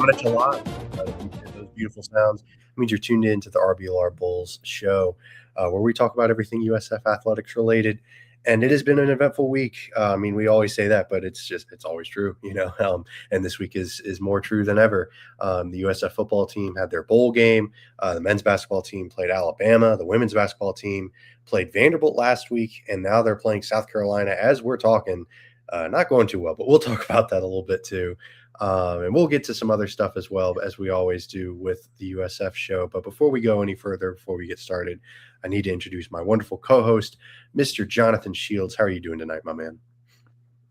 much alive. If you hear those beautiful sounds, it means you're tuned in to the RBLR Bulls show, where we talk about everything USF athletics related. And it has been an eventful week. We always say that, but it's always true, and this week is more true than ever. The USF football team had their bowl game. The men's basketball team played Alabama. The women's basketball team played Vanderbilt last week, and now they're playing South Carolina as we're talking. Not going too well, but we'll talk about that a little bit too. And we'll get to some other stuff as well, as we always do with the USF show. But before we go any further, before we get started, I need to introduce my wonderful co-host, Mr. Jonathan Shields. How are you doing tonight, my man?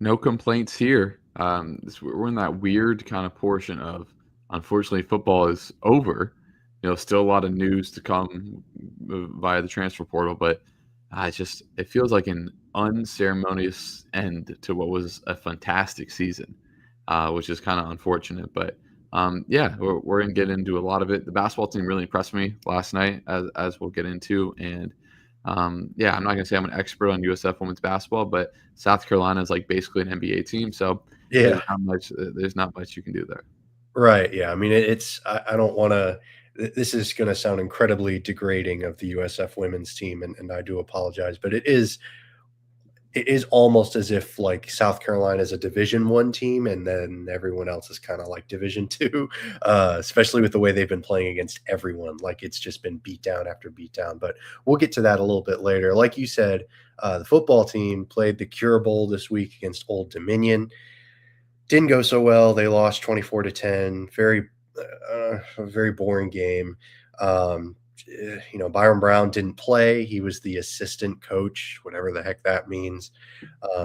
No complaints here. We're in that weird kind of portion of, unfortunately, football is over. Still a lot of news to come via the transfer portal, but it feels like an unceremonious end to what was a fantastic season, which is kind of unfortunate. But we're going to get into a lot of it. The basketball team really impressed me last night, as we'll get into. And I'm not going to say I'm an expert on USF women's basketball, but South Carolina is like basically an NBA team. So Yeah, there's not much you can do there. right. Yeah. I don't want to. This is going to sound incredibly degrading of the USF women's team, and I do apologize, but it is almost as if like South Carolina is a Division I team, and then everyone else is kind of like Division II, especially with the way they've been playing against everyone. Like it's just been beat down after beat down. But we'll get to that a little bit later. Like you said, the football team played the Cure Bowl this week against Old Dominion. Didn't go so well. They lost 24-10. Very boring game. Byron Brown didn't play. He was the assistant coach, whatever the heck that means.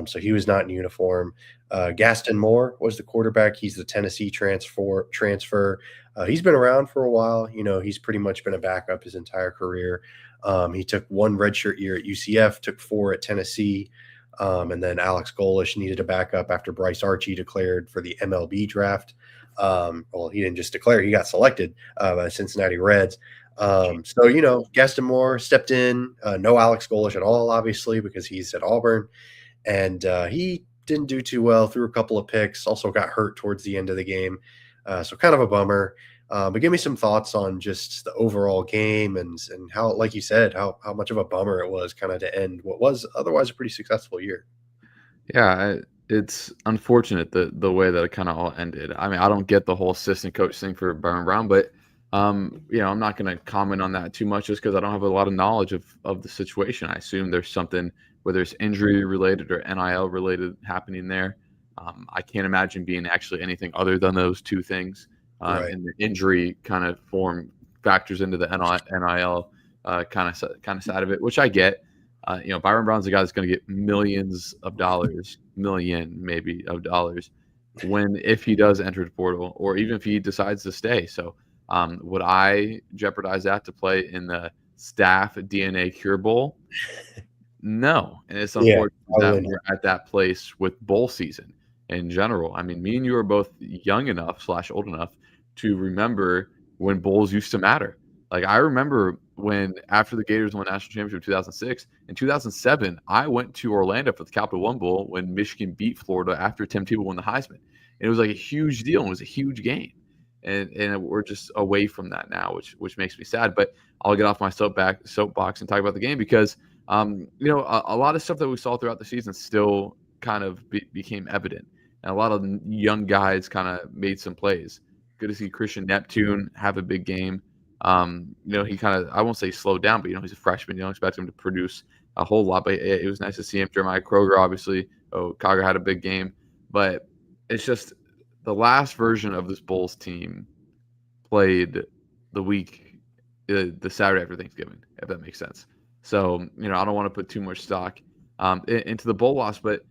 So he was not in uniform. Gaston Moore was the quarterback. He's the Tennessee transfer. He's been around for a while. He's pretty much been a backup his entire career. He took one redshirt year at UCF, took 4 at Tennessee. And then Alex Golish needed a backup after Bryce Archie declared for the MLB draft. He didn't just declare, he got selected by the Cincinnati Reds. Gaston Moore stepped in, no Alex Golish at all, obviously, because he's at Auburn. And he didn't do too well, threw a couple of picks, also got hurt towards the end of the game. So kind of a bummer. But give me some thoughts on just the overall game and how, like you said, how much of a bummer it was kind of to end what was otherwise a pretty successful year. Yeah, it's unfortunate the way that it kind of all ended. I mean, I don't get the whole assistant coach thing for Byron Brown, but I'm not going to comment on that too much just because I don't have a lot of knowledge of the situation. I assume there's something, whether it's injury related or NIL related, happening there. I can't imagine being actually anything other than those two things. Right. And the injury kind of form factors into the NIL kind of side of it, which I get. Byron Brown's the guy that's going to get millions of dollars, maybe of dollars, if he does enter the portal, or even if he decides to stay. So would I jeopardize that to play in the staff DNA Cure Bowl? No. And it's unfortunate that we're at that place with bowl season in general. I mean, me and you are both young enough / old enough to remember when bowls used to matter. Like I remember when after the Gators won national championship in 2006, in 2007, I went to Orlando for the Capital One Bowl when Michigan beat Florida after Tim Tebow won the Heisman. And it was like a huge deal and it was a huge game. And we're just away from that now, which makes me sad. But I'll get off my soapbox and talk about the game because a lot of stuff that we saw throughout the season still kind of became evident. And a lot of young guys kind of made some plays. Good to see Christian Neptune have a big game. He kind of, I won't say slowed down, but he's a freshman. You don't expect him to produce a whole lot. But it was nice to see him. Jeremiah Kroger, obviously. Kaga had a big game. But it's just the last version of this Bulls team played the Saturday after Thanksgiving, if that makes sense. So, I don't want to put too much stock into the bowl loss, but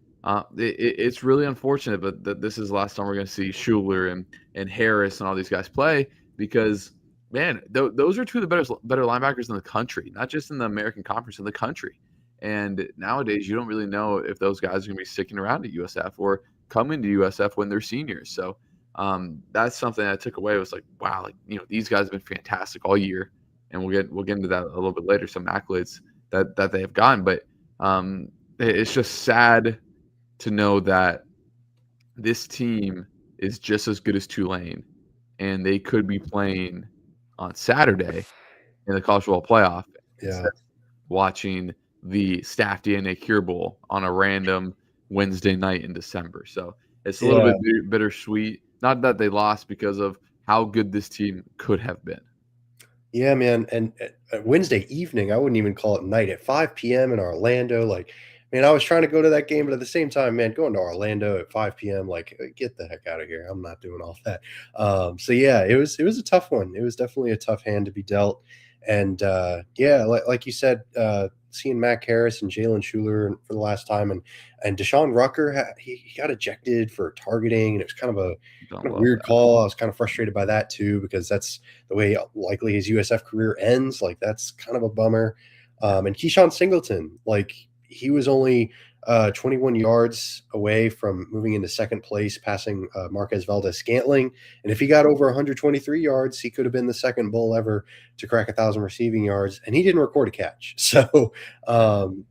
it's really unfortunate. But this is the last time we're going to see Schuler and Harris and all these guys play because, man, those are two of the better linebackers in the country, not just in the American Conference, in the country. And nowadays, you don't really know if those guys are going to be sticking around at USF or coming to USF when they're seniors. So that's something I took away. It was like, wow, these guys have been fantastic all year, and we'll get into that a little bit later. Some accolades that they have gotten, but it's just sad to know that this team is just as good as Tulane, and they could be playing on Saturday in the college football playoff Yeah. instead of watching the Staff DNA Cure Bowl on a random Wednesday night in December. So it's a little Yeah. bit bittersweet. Not that they lost because of how good this team could have been. Yeah, man. And Wednesday evening, I wouldn't even call it night, at 5 p.m. in Orlando. Like, man, I was trying to go to that game, but at the same time, man, going to Orlando at 5 p.m., like, get the heck out of here. I'm not doing all that. So yeah, it was a tough one. It was definitely a tough hand to be dealt. And yeah, like you said, seeing Mac Harris and Jalen Schuler for the last time, and Deshaun Rucker, he got ejected for targeting, and it was Don't kind of love weird that. call. I was kind of frustrated by that too, because that's the way likely his USF career ends. Like, that's kind of a bummer. And Keyshawn Singleton, like, he was only 21 yards away from moving into second place, passing Marquez Valdez-Scantling. And if he got over 123 yards, he could have been the second bull ever to crack 1,000 receiving yards, and he didn't record a catch. So,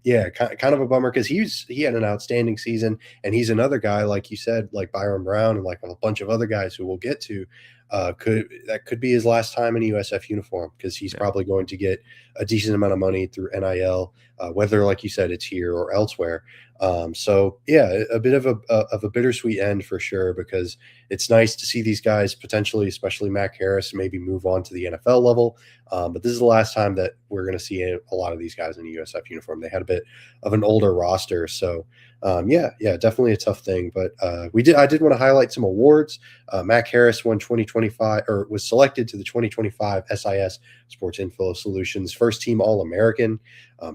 yeah, kind of a bummer, because he had an outstanding season, and he's another guy, like you said, like Byron Brown and like a bunch of other guys who we'll get to. Could be his last time in a USF uniform, because he's Yeah. probably going to get a decent amount of money through NIL, whether, like you said, it's here or elsewhere. So yeah, a bit of a bittersweet end for sure, because it's nice to see these guys potentially, especially Mac Harris, maybe move on to the NFL level. But this is the last time that we're going to see a lot of these guys in a USF uniform. They had a bit of an older roster, so yeah, definitely a tough thing. But I did want to highlight some awards. Mac Harris won 2025, or was selected to the 2025 SIS Sports Info Solutions First Team All-American.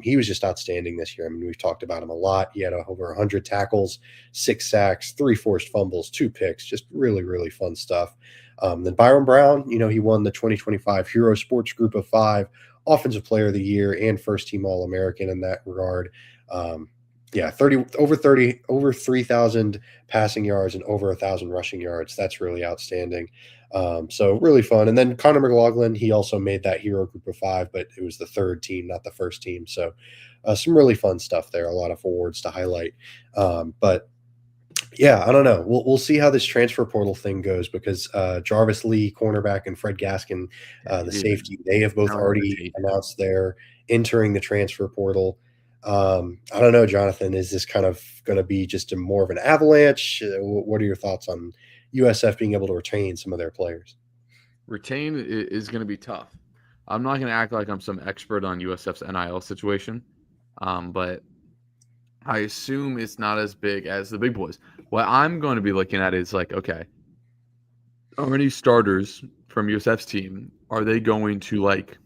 He was just outstanding this year. I mean, we've talked about him a lot. He had over 100 tackles, 6 sacks, 3 forced fumbles, 2 picks, just really, really fun stuff. Then Byron Brown, he won the 2025 Hero Sports Group of 5 Offensive Player of the Year and First Team All-American in that regard. Yeah, over 3,000 passing yards and over 1,000 rushing yards. That's really outstanding. So really fun. And then Connor McLaughlin, he also made that Hero Group of 5, but it was the third team, not the first team. So some really fun stuff there. A lot of awards to highlight. But yeah, I don't know. We'll see how this transfer portal thing goes, because Jarvis Lee, cornerback, and Fred Gaskin, the Dude, safety, they have both no already hesitation. announced they're entering the transfer portal. I don't know, Jonathan. Is this kind of going to be just more of an avalanche? What are your thoughts on USF being able to retain some of their players? Retain is going to be tough. I'm not going to act like I'm some expert on USF's NIL situation, but I assume it's not as big as the big boys. What I'm going to be looking at is like, okay, how many starters from USF's team are they going to like?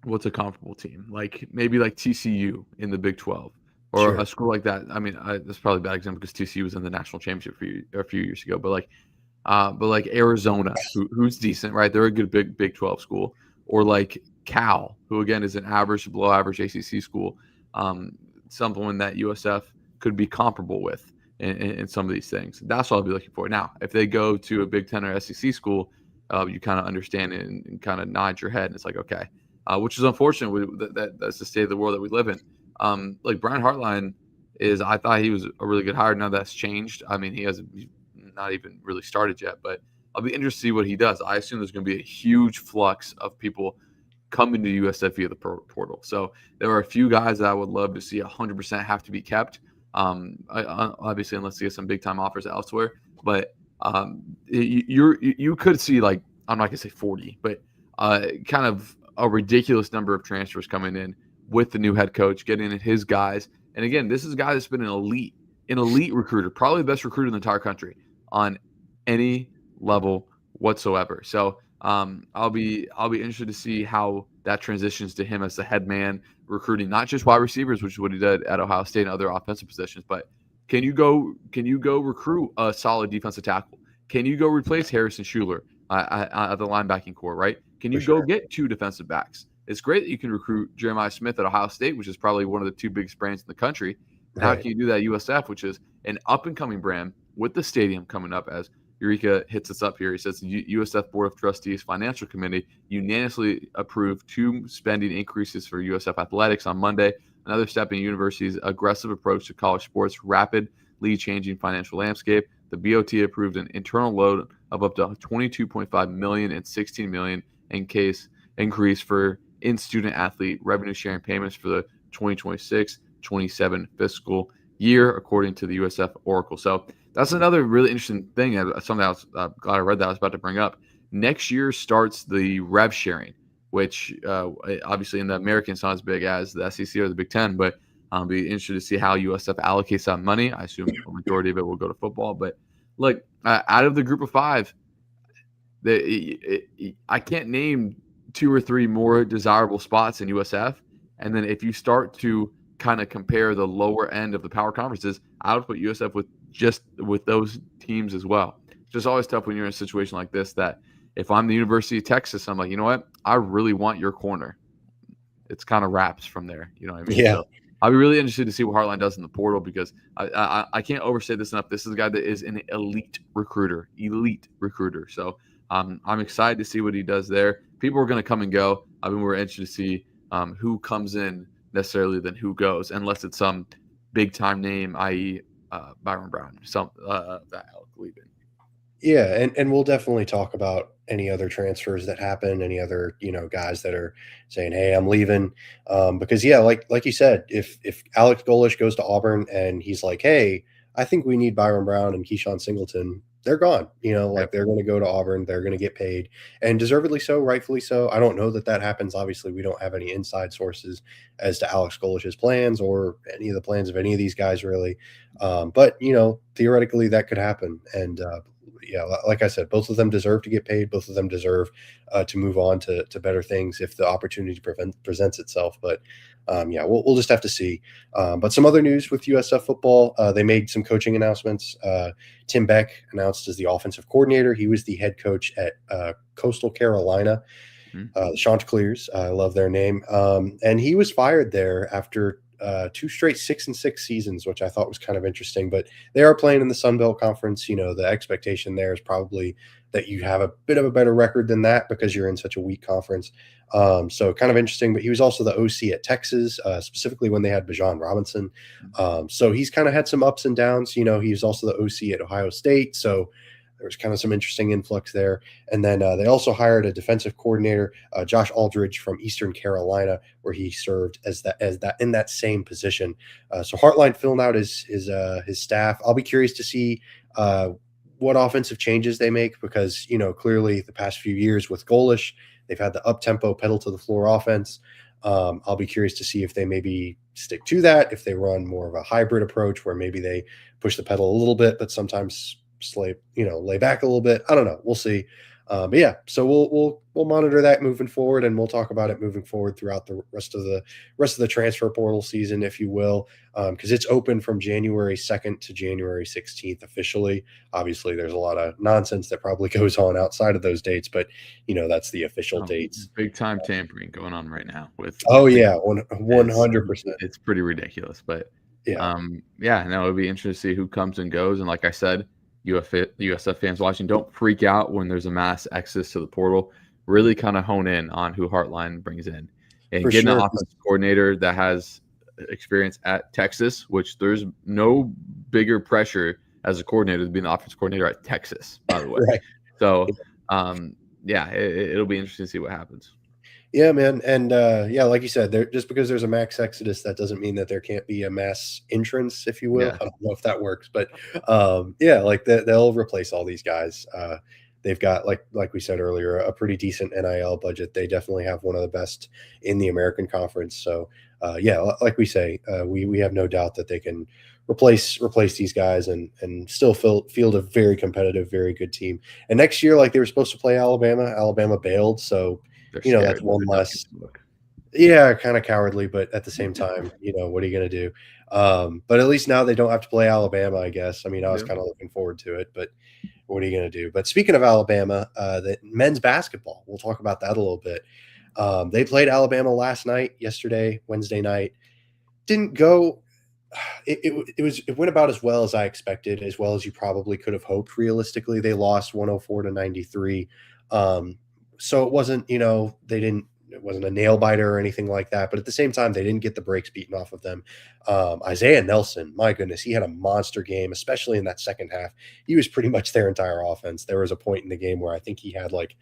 What's a comparable team? Like maybe like TCU in the Big 12 or Sure. a school like that. I mean, that's probably a bad example because TCU was in the national championship a few years ago. But like Arizona, who's decent, right? They're a good Big 12 school, or like Cal, who again is an average, below average ACC school. Someone that USF could be comparable with in some of these things. That's what I'll be looking for. Now, if they go to a Big 10 or SEC school, you kind of understand it and kind of nod your head, and it's like, okay, which is unfortunate. That's the state of the world that we live in. Like Brian Hartline I thought he was a really good hire. Now that's changed. I mean, he's not even really started yet, but I'll be interested to see what he does. I assume there's going to be a huge flux of people coming to USF via the portal. So there are a few guys that I would love to see 100% have to be kept. Obviously, unless you get some big time offers elsewhere, but you could see, like, I'm not gonna say 40, but kind of a ridiculous number of transfers coming in with the new head coach, getting in his guys. And again, this is a guy that's been an elite recruiter, probably the best recruiter in the entire country on any level whatsoever. So I'll be interested to see how that transitions to him as the head man recruiting not just wide receivers, which is what he did at Ohio State and other offensive positions, but can you go recruit a solid defensive tackle? Can you go replace Harrison Schuler at the linebacking core, right? Can you For go sure. get 2 defensive backs? It's great that you can recruit Jeremiah Smith at Ohio State, which is probably one of the 2 biggest brands in the country. Now Right. can you do that at USF, which is an up-and-coming brand with the stadium coming up, as Eureka hits us up here. He says the USF Board of Trustees Financial Committee unanimously approved 2 spending increases for USF athletics on Monday, another step in the university's aggressive approach to college sports' rapidly changing financial landscape. the BOT approved an internal loan of up to $22.5 million and $16 million in case increase for in-student athlete revenue sharing payments for the 2026-27 fiscal year, according to the USF Oracle. So that's another really interesting thing. Something I was glad I read that I was about to bring up. Next year starts the rev sharing, which obviously in the American it's not as big as the SEC or the Big Ten, but I'll be interested to see how USF allocates that money. I assume a majority of it will go to football. But look, out of the group of five, I can't name 2 or 3 more desirable spots in USF. And then if you start to kind of compare the lower end of the power conferences, I would put USF with those teams as well. It's just always tough when you're in a situation like this that if I'm the University of Texas, I'm like, you know what? I really want your corner. It's kind of wraps from there. You know what I mean? Yeah. So I'll be really interested to see what Heartline does in the portal because I can't overstate this enough. This is a guy that is an elite recruiter. So I'm excited to see what he does there. People are going to come and go. I mean, we're interested to see who comes in necessarily than who goes, unless it's some big time name, i.e., Byron Brown, that Alec leaving. Yeah, and we'll definitely talk about any other transfers that happen, any other guys that are saying, "Hey, I'm leaving," because yeah, like you said, if Alex Golish goes to Auburn and he's like, "Hey, I think we need Byron Brown and Keyshawn Singleton," they're gone. Like they're going to go to Auburn, they're going to get paid, and deservedly so, rightfully so. I don't know that happens. Obviously, we don't have any inside sources as to Alex Golish's plans or any of the plans of any of these guys really, but theoretically that could happen, and yeah, like I said, both of them deserve to get paid. Both of them deserve to move on to better things if the opportunity presents itself. But yeah, we'll just have to see. But some other news with USF football, they made some coaching announcements. Tim Beck announced as the offensive coordinator. He was the head coach at Coastal Carolina, the Chanticleers. I love their name. And he was fired there after 2 straight 6-6 seasons, which I thought was kind of interesting. But they are playing in the Sun Belt Conference. The expectation there is probably that you have a bit of a better record than that because you're in such a weak conference. So kind of interesting. But he was also the OC at Texas, specifically when they had Bijan Robinson. So he's kind of had some ups and downs. He was also the OC at Ohio State. So there was kind of some interesting influx there. And then they also hired a defensive coordinator, Josh Aldridge from Eastern Carolina, where he served as that in that same position. So Heartline filling out his staff. I'll be curious to see what offensive changes they make because, clearly the past few years with Golish, they've had the up-tempo pedal to the floor offense. I'll be curious to see if they maybe stick to that, if they run more of a hybrid approach where maybe they push the pedal a little bit, but sometimes lay back a little bit. I don't know. We'll see. But yeah, so we'll monitor that moving forward, and we'll talk about it moving forward throughout the rest of the transfer portal season, if you will, because it's open from January 2nd to January 16th officially. Obviously, there's a lot of nonsense that probably goes on outside of those dates, but that's the official dates. Big time tampering going on right now with. Oh yeah, 100%. It's pretty ridiculous, but yeah, no, it'll be interesting to see who comes and goes, and like I said. USF fans watching, don't freak out when there's a mass exodus to the portal. Really kind of hone in on who Heartline brings in. And getting an offensive coordinator that has experience at Texas, which there's no bigger pressure as a coordinator to be an offensive coordinator at Texas, by the way. Right. So, it'll be interesting to see what happens. Yeah, man. And yeah, like you said, just because there's a max exodus, that doesn't mean that there can't be a mass entrance, if you will. Yeah. I don't know if that works, but yeah, like they'll replace all these guys. They've got, like we said earlier, a pretty decent NIL budget. They definitely have one of the best in the American Conference. So yeah, like we say, we have no doubt that they can replace these guys and still field a very competitive, very good team. And next year, like they were supposed to play Alabama bailed. So that's one less. Yeah, kind of cowardly, but at the same time, what are you going to do? But at least now they don't have to play Alabama, I guess. I mean, I was kind of looking forward to it, but what are you going to do? But speaking of Alabama, the men's basketball, we'll talk about that a little bit. They played Alabama yesterday, Wednesday night. Didn't go. It went about as well as I expected, as well as you probably could have hoped. Realistically, they lost 104-93. So it wasn't, they didn't wasn't a nail biter or anything like that. But at the same time, they didn't get the breaks beaten off of them. Isaiah Nelson, my goodness, he had a monster game, especially in that second half. He was pretty much their entire offense. There was a point in the game where I think he had like,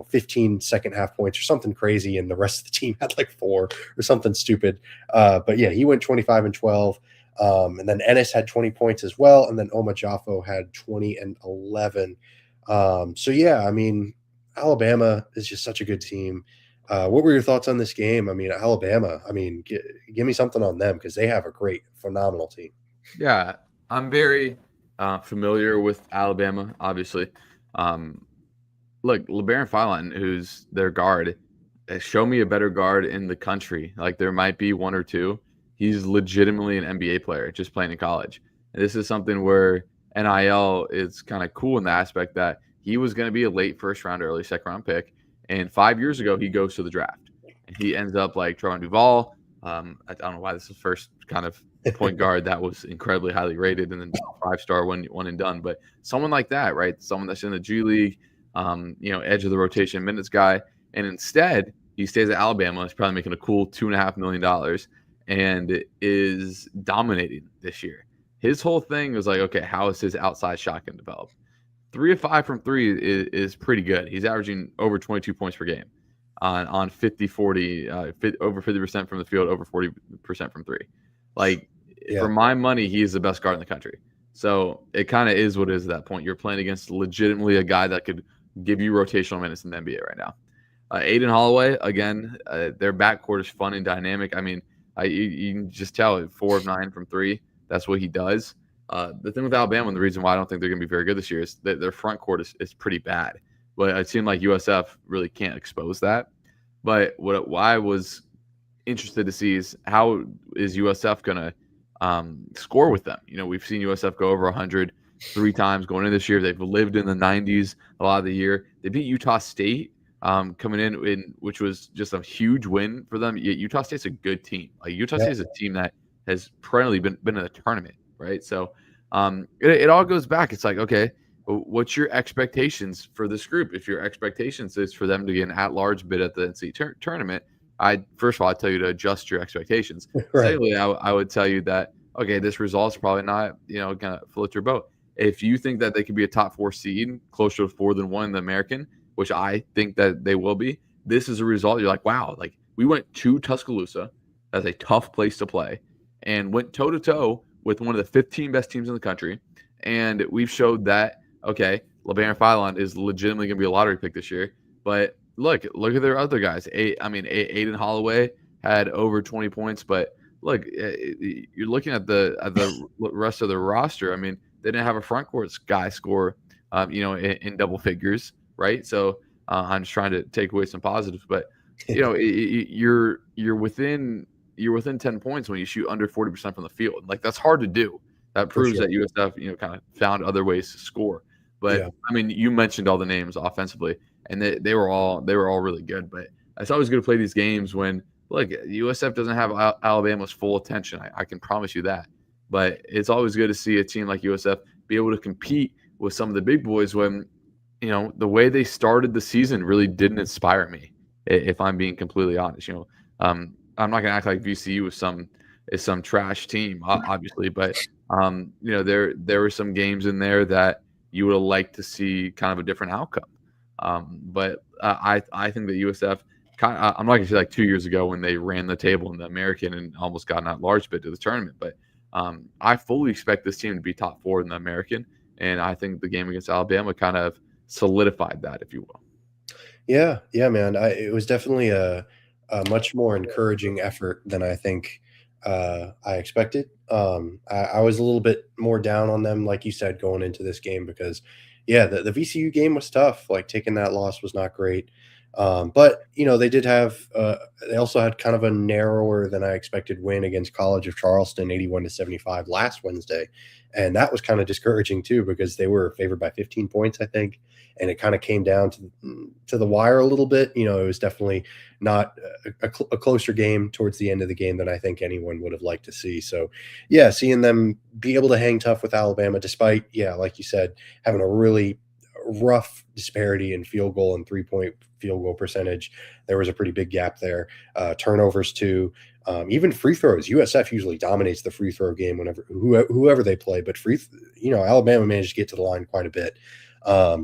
15 second half points or something crazy, and the rest of the team had like 4 or something stupid. But yeah, he went 25 and 12. And then Ennis had 20 points as well. And then Oma Jaffo had 20 and 11. So yeah, I mean, Alabama is just such a good team. What were your thoughts on this game? I mean, Alabama, I mean, give me something on them because they have a great, phenomenal team. Yeah, I'm very familiar with Alabama, obviously. Look, LeBaron Philon, who's their guard, show me a better guard in the country. Like, there might be one or two. He's legitimately an NBA player, just playing in college. And this is something where NIL is kind of cool in the aspect that he was going to be a late first round, early second round pick. And 5 years ago, he goes to the draft. And he ends up like Troy Duval. I don't know why this is the first kind of point guard that was incredibly highly rated and then 5-star one and done. But someone like that, right? Someone that's in the G League, edge of the rotation minutes guy. And instead, he stays at Alabama. He's probably making a cool $2.5 million and is dominating this year. His whole thing was like, okay, how is his outside shot going to develop? 3 of 5 from 3 is pretty good. He's averaging over 22 points per game on 50-40, over 50% from the field, over 40% from 3. Like, Yeah. for my money, he's the best guard in the country. So it kind of is what it is at that point. You're playing against legitimately a guy that could give you rotational minutes in the NBA right now. Aiden Holloway, again, their backcourt is fun and dynamic. I mean, you can just tell it, 4 of 9 from 3. That's what he does. The thing with Alabama, and the reason why I don't think they're going to be very good this year, is that their front court is pretty bad. But it seemed like USF really can't expose that. But what I was interested to see is how is USF going to score with them. We've seen USF go over 100 3 times going into this year. They've lived in the 90s a lot of the year. They beat Utah State coming in, which was just a huge win for them. Utah State's a good team. Like, Utah State is a team that has perennially been in a tournament, right? So it all goes back. It's like, okay, what's your expectations for this group? If your expectations is for them to get an at-large bid at the NCAA tournament, first of all, I'd tell you to adjust your expectations. Right. Secondly, I would tell you that, okay, this result's probably not, going to float your boat. If you think that they could be a top 4 seed, closer to 4 than 1 in the American, which I think that they will be, this is a result. You're like, wow, like, we went to Tuscaloosa. That's a tough place to play, and went toe-to-toe with one of the 15 best teams in the country. And we've showed that, okay, LeBaron Philon is legitimately going to be a lottery pick this year. But look at their other guys. Aiden Holloway had over 20 points. But look, you're looking at the rest of the roster. I mean, they didn't have a front court guy score, in double figures, right? So I'm just trying to take away some positives. But you're within 10 points when you shoot under 40% from the field. Like, that's hard to do. That proves that USF, kind of found other ways to score. But yeah. I mean, you mentioned all the names offensively, and they were all really good. But it's always good to play these games when, look, USF doesn't have Alabama's full attention. I can promise you that. But it's always good to see a team like USF be able to compete with some of the big boys when, the way they started the season really didn't inspire me, if I'm being completely honest. I'm not going to act like VCU is some trash team, obviously, but there were some games in there that you would have liked to see kind of a different outcome. But I think that USF, I'm not going to say like 2 years ago when they ran the table in the American and almost got an at-large bid to the tournament, but I fully expect this team to be top 4 in the American, and I think the game against Alabama kind of solidified that, if you will. Yeah, man. It was definitely a much more encouraging effort than I think I expected. I was a little bit more down on them, like you said, going into this game because, yeah, the VCU game was tough. Like, taking that loss was not great. But they did have they also had kind of a narrower than I expected win against College of Charleston, 81-75 last Wednesday, and that was kind of discouraging too because they were favored by 15 points, I think, and it kind of came down to the wire a little bit. It was definitely not a closer game towards the end of the game than I think anyone would have liked to see. So, yeah, seeing them be able to hang tough with Alabama, despite, like you said, having a really rough disparity in field goal and 3-point field goal percentage. There was a pretty big gap there. Turnovers too. Even free throws. USF usually dominates the free throw game whenever whoever they play, but Alabama managed to get to the line quite a bit.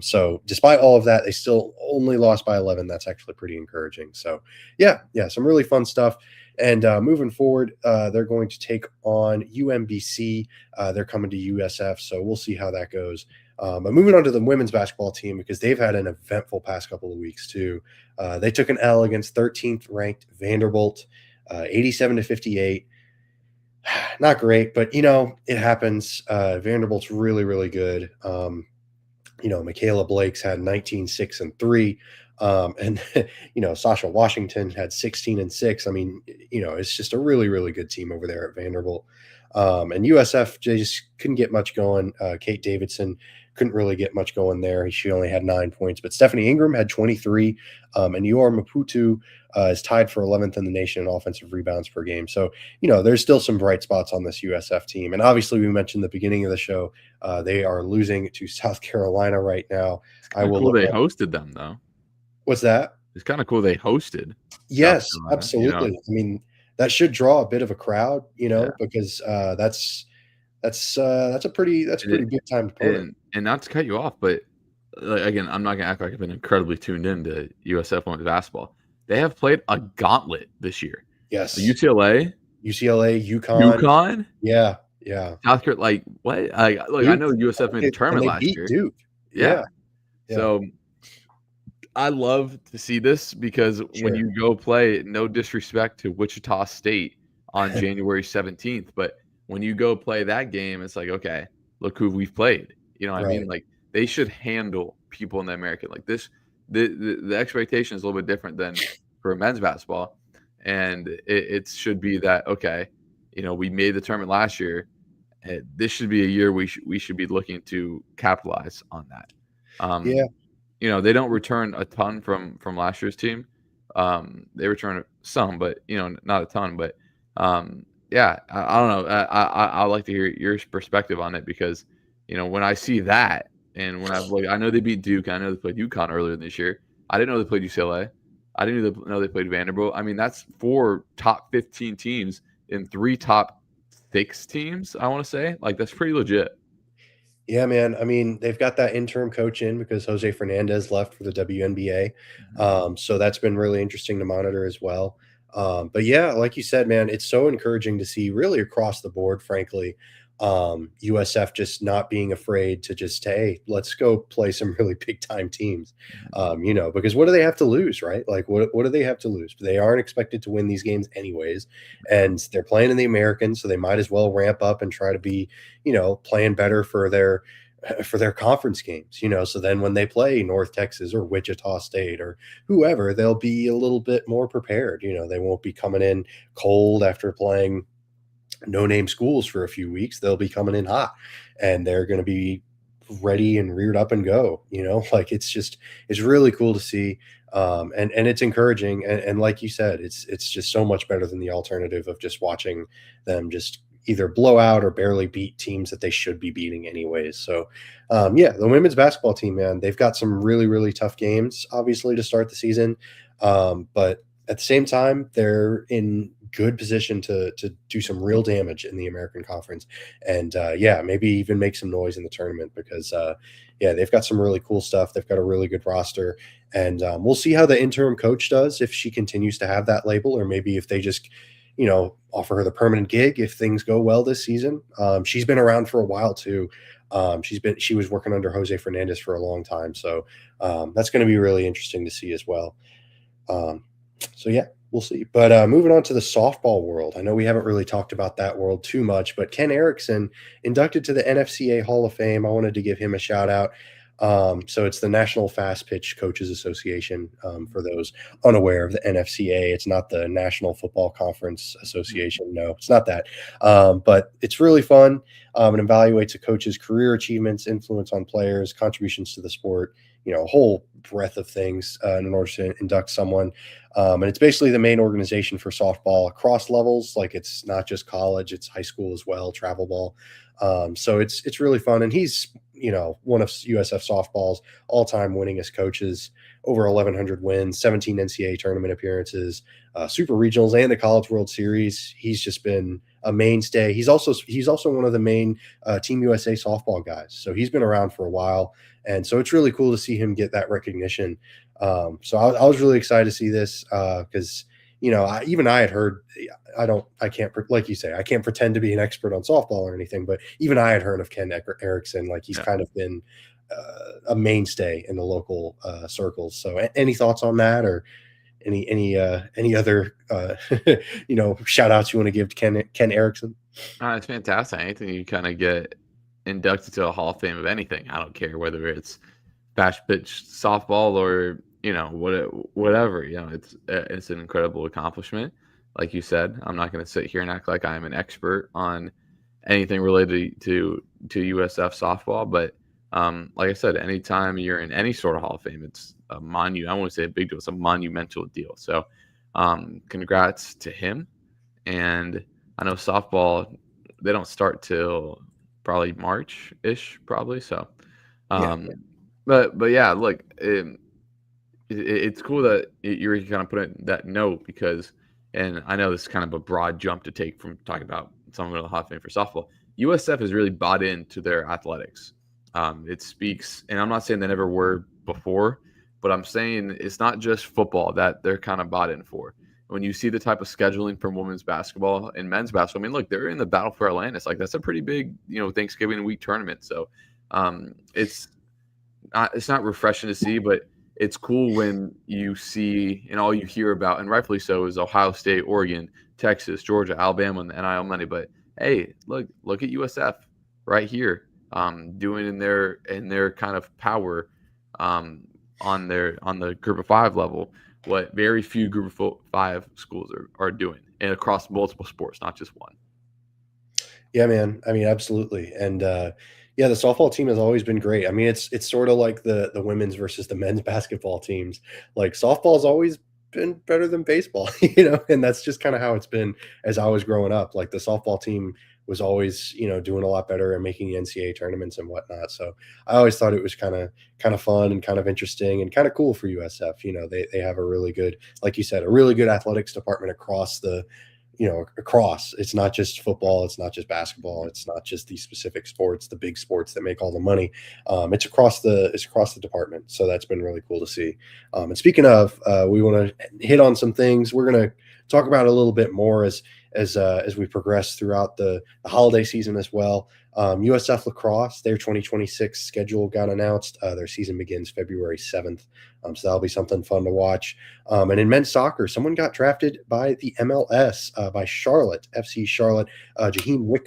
So despite all of that, they still only lost by 11. That's actually pretty encouraging. So yeah, some really fun stuff. And moving forward, they're going to take on UMBC. They're coming to USF, so we'll see how that goes. But moving on to the women's basketball team, because they've had an eventful past couple of weeks too. They took an L against 13th ranked Vanderbilt, 87-58. Not great, but it happens. Vanderbilt's really, really good. Michaela Blake's had 19, 6, and 3. And Sasha Washington had 16 and 6. I mean, it's just a really, really good team over there at Vanderbilt. And USF, they just couldn't get much going. Kate Davidson couldn't really get much going there. She only had 9 points, but Stephanie Ingram had 23. And Yor Maputo is tied for 11th in the nation in offensive rebounds per game. So, there's still some bright spots on this USF team. And obviously, we mentioned the beginning of the show, they are losing to South Carolina right now. It's cool they hosted them, though. What's that? It's kind of cool they hosted. Yes, absolutely. I mean, that should draw a bit of a crowd, because that's a pretty big time opponent. And not to cut you off, but again, I'm not gonna act like I've been incredibly tuned into USF women's basketball. They have played a gauntlet this year. Yes, UCLA, UConn. Yeah. South Carolina. Like what? I know USF made the tournament last year. Duke. Yeah. So I love to see this because when you go play, no disrespect to Wichita State on January 17th, but when you go play that game, it's like, okay, look who we've played. You know what I mean? Like they should handle people in the American. Like this, the expectation is a little bit different than for men's basketball. And it should be that, okay, we made the tournament last year. This should be a year we should be looking to capitalize on that. They don't return a ton from last year's team. They return some, but not a ton. But I don't know. I like to hear your perspective on it because when I see that, and when I know they beat Duke, I know they played UConn earlier this year. I didn't know they played UCLA. I didn't know they played Vanderbilt. I mean, that's 4 top 15 teams and 3 top 6 teams. I want to say that's pretty legit. Yeah, man. I mean, they've got that interim coach in because Jose Fernandez left for the WNBA. So that's been really interesting to monitor as well. But yeah, like you said, man, it's so encouraging to see really across the board, frankly, USF just not being afraid to just, hey, let's go play some really big time teams, because what do they have to lose, right? Like, what do they have to lose? They aren't expected to win these games anyways, and they're playing in the American, so they might as well ramp up and try to be, playing better for their conference games, so then when they play North Texas or Wichita State or whoever, they'll be a little bit more prepared. They won't be coming in cold after playing no-name schools for a few weeks. They'll be coming in hot and they're going to be ready and reared up and go, it's really cool to see. And it's encouraging. And like you said, it's just so much better than the alternative of just watching them just either blow out or barely beat teams that they should be beating anyways. So the women's basketball team, man, they've got some really, really tough games, obviously, to start the season. But at the same time, they're in good position to do some real damage in the American Conference and maybe even make some noise in the tournament because they've got some really cool stuff. They've got a really good roster and we'll see how the interim coach does if she continues to have that label or maybe if they just offer her the permanent gig if things go well this season. She's been around for a while too. She was working under Jose Fernandez for a long time, so that's going to be really interesting to see as well. We'll see. But moving on to the softball world, I know we haven't really talked about that world too much, but Ken Erickson inducted to the NFCA Hall of Fame. I wanted to give him a shout out. So it's the National Fast Pitch Coaches Association. For those unaware of the NFCA, it's not the National Football Conference Association. No, it's not that. But it's really fun. It evaluates a coach's career achievements, influence on players, contributions to the sport, a whole breadth of things in order to induct someone. And it's basically the main organization for softball across levels. Like it's not just college, it's high school as well, travel ball. So it's really fun. And he's, one of USF softball's all-time winningest coaches, over 1,100 wins, 17 NCAA tournament appearances, super regionals, and the College World Series. He's just been a mainstay. He's also one of the main Team USA softball guys. So he's been around for a while. And so it's really cool to see him get that recognition. So I was really excited to see this because, I had heard, I can't, like you say, I can't pretend to be an expert on softball or anything, but even I had heard of Ken Erickson. Like he's kind of been a mainstay in the local circles. So any thoughts on that, or any other, shout outs you want to give to Ken Erickson? It's fantastic. Anything you kind of get inducted to a Hall of Fame of anything. I don't care whether it's fast pitch softball or whatever. It's an incredible accomplishment. Like you said, I'm not going to sit here and act like I'm an expert on anything related to USF softball, but like I said, anytime you're in any sort of Hall of Fame, it's a I won't say a big deal, it's a monumental deal. So congrats to him. And I know softball, they don't start till probably March-ish, probably. So, but yeah, look, it's cool that you're kind of putting that note because, and I know this is kind of a broad jump to take from talking about someone in the Hall of Fame for softball. USF has really bought into their athletics. It speaks, and I'm not saying they never were before, but I'm saying it's not just football that they're kind of bought in for. When you see the type of scheduling from women's basketball and men's basketball, I mean, look, they're in the battle for Atlantis. Like that's a pretty big, Thanksgiving week tournament. So it's not refreshing to see, but it's cool when you see and all you hear about, and rightfully so, is Ohio State, Oregon, Texas, Georgia, Alabama, and the NIL money. But hey, look at USF right here, doing in their kind of power on the Group of Five level what very few Group of Five schools are doing, and across multiple sports, not just one. Yeah, man. I mean, absolutely. And the softball team has always been great. I mean, it's sort of like the women's versus the men's basketball teams. Like softball's always been better than baseball, and that's just kind of how it's been as I was growing up. Like the softball team was always, doing a lot better and making NCAA tournaments and whatnot. So I always thought it was kind of fun and kind of interesting and kind of cool for USF. They have a really good, like you said, a really good athletics department across it's not just football, it's not just basketball, it's not just these specific sports, the big sports that make all the money. It's across the department. So that's been really cool to see. And speaking of, we want to hit on some things. We're going to talk about a little bit more as we progress throughout the holiday season as well. USF lacrosse, their 2026 schedule got announced. Their season begins February 7th. So that'll be something fun to watch. And in men's soccer, someone got drafted by the MLS, by Charlotte, FC Charlotte, Jaheim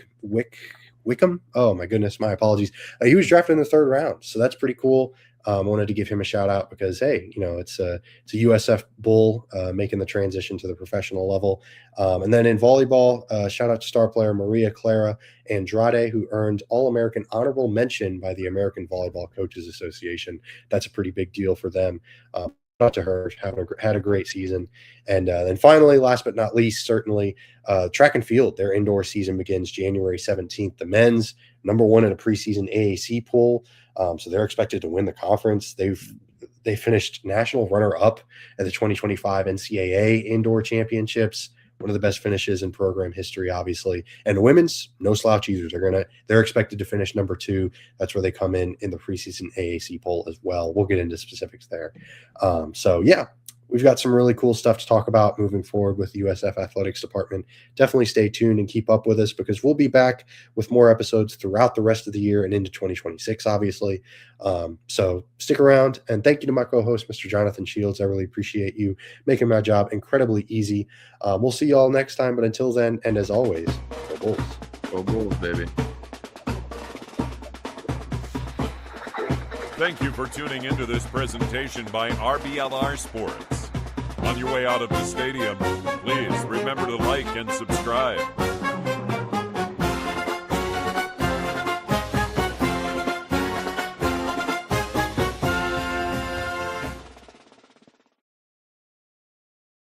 Wickham. Oh my goodness, my apologies. He was drafted in the 3rd round. So that's pretty cool. I wanted to give him a shout out because, hey, it's a USF Bull making the transition to the professional level. And then in volleyball, shout out to star player Maria Clara Andrade, who earned All-American honorable mention by the American Volleyball Coaches Association. That's a pretty big deal for them. Shout out to her, had a great season. And then finally, last but not least, certainly, track and field, their indoor season begins January 17th. The men's #1 in a preseason AAC poll. So they're expected to win the conference. They finished national runner-up at the 2025 NCAA Indoor Championships. One of the best finishes in program history, obviously. And the women's, no slouch either. They're expected to finish #2. That's where they come in the preseason AAC poll as well. We'll get into specifics there. We've got some really cool stuff to talk about moving forward with the USF Athletics Department. Definitely stay tuned and keep up with us because we'll be back with more episodes throughout the rest of the year and into 2026, obviously. So stick around. And thank you to my co-host, Mr. Jonathan Shields. I really appreciate you making my job incredibly easy. We'll see you all next time. But until then, and as always, go Bulls. Go Bulls, baby. Thank you for tuning into this presentation by RBLR Sports. On your way out of the stadium, please remember to like and subscribe.